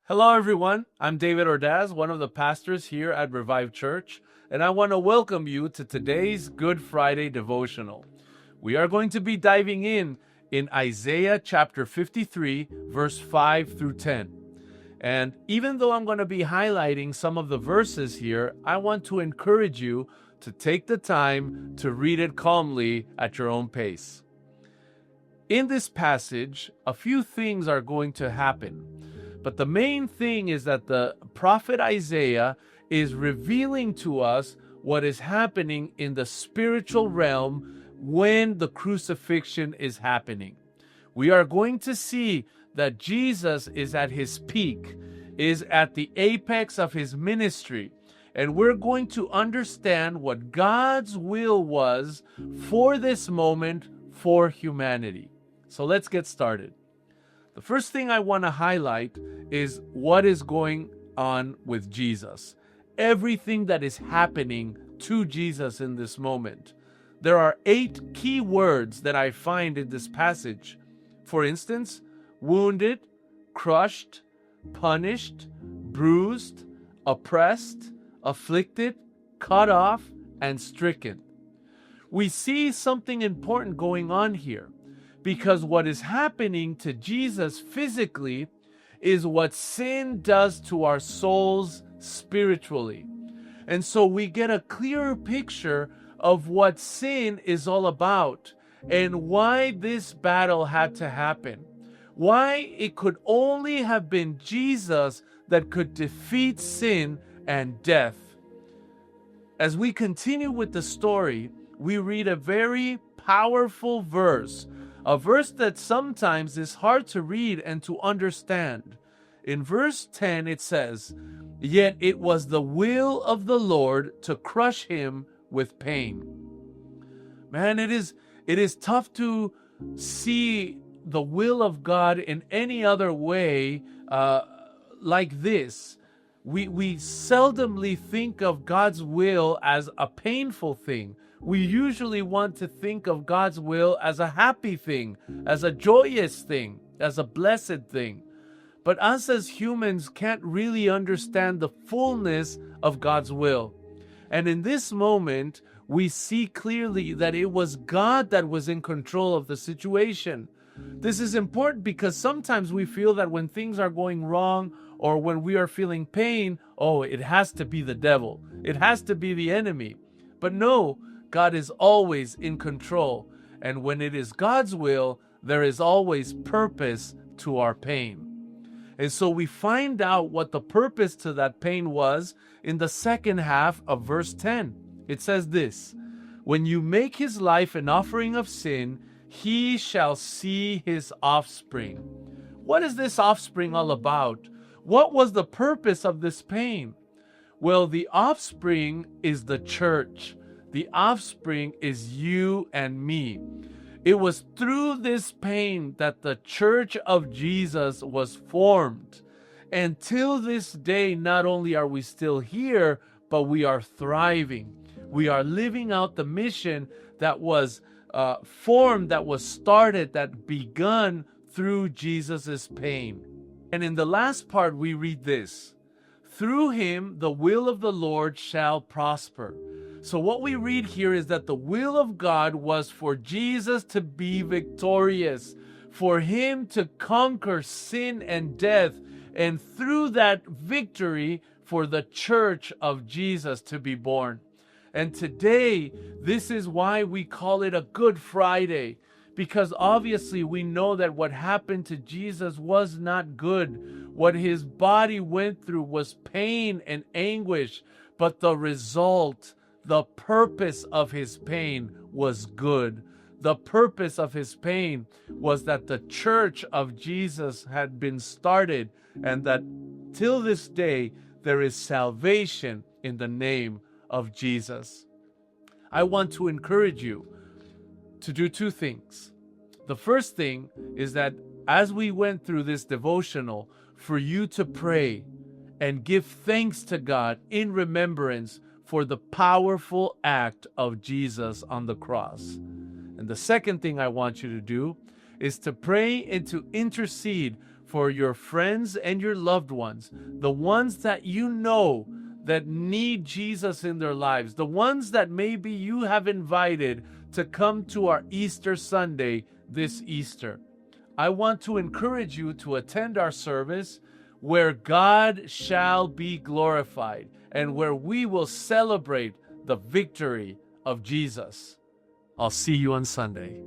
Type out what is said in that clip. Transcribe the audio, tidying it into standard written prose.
Hello, everyone. I'm David Ordaz, one of the pastors here at Revive Church, and I want to welcome you to today's Good Friday devotional. We are going to be diving in Isaiah chapter 53, verse 5 through 10. And even though I'm going to be highlighting some of the verses here, I want to encourage you to take the time to read it calmly at your own pace. In this passage, a few things are going to happen. But the main thing is that the prophet Isaiah is revealing to us what is happening in the spiritual realm when the crucifixion is happening. We are going to see that Jesus is at his peak, is at the apex of his ministry, and we're going to understand what God's will was for this moment for humanity. So let's get started. The first thing I want to highlight is what is going on with Jesus. Everything that is happening to Jesus in this moment. There are 8 key words that I find in this passage. For instance, wounded, crushed, punished, bruised, oppressed, afflicted, cut off, and stricken. We see something important going on here. Because what is happening to Jesus physically is what sin does to our souls spiritually. And so we get a clearer picture of what sin is all about and why this battle had to happen. Why it could only have been Jesus that could defeat sin and death. As we continue with the story, we read a very powerful verse. A verse that sometimes is hard to read and to understand. In verse 10 it says, "Yet it was the will of the Lord to crush him with pain." Man, it is tough to see the will of God in any other way like this. We seldomly think of God's will as a painful thing. We usually want to think of God's will as a happy thing, as a joyous thing, as a blessed thing. But us as humans can't really understand the fullness of God's will. And in this moment, we see clearly that it was God that was in control of the situation. This is important because sometimes we feel that when things are going wrong or when we are feeling pain, it has to be the devil. It has to be the enemy. But no, God is always in control. And when it is God's will, there is always purpose to our pain. And so we find out what the purpose to that pain was in the second half of verse 10. It says this, "When you make his life an offering of sin, he shall see his offspring." What is this offspring all about? What was the purpose of this pain? Well, the offspring is the church. The offspring is you and me. It was through this pain that the church of Jesus was formed. And till this day, not only are we still here, but we are thriving. We are living out the mission that was formed, that was started, that begun through Jesus' pain. And in the last part, we read this, "Through him, the will of the Lord shall prosper." So what we read here is that the will of God was for Jesus to be victorious, for him to conquer sin and death, and through that victory, for the church of Jesus to be born. And today, this is why we call it a Good Friday, because obviously we know that what happened to Jesus was not good. What his body went through was pain and anguish, but the result, the purpose of his pain was good. The purpose of his pain was that the church of Jesus had been started and that till this day there is salvation in the name of Jesus. I want to encourage you to do 2 things. The first thing is that as we went through this devotional, for you to pray and give thanks to God in remembrance for the powerful act of Jesus on the cross. And the second thing I want you to do is to pray and to intercede for your friends and your loved ones, the ones that you know that need Jesus in their lives, the ones that maybe you have invited to come to our Easter Sunday this Easter. I want to encourage you to attend our service where God shall be glorified and where we will celebrate the victory of Jesus. I'll see you on Sunday.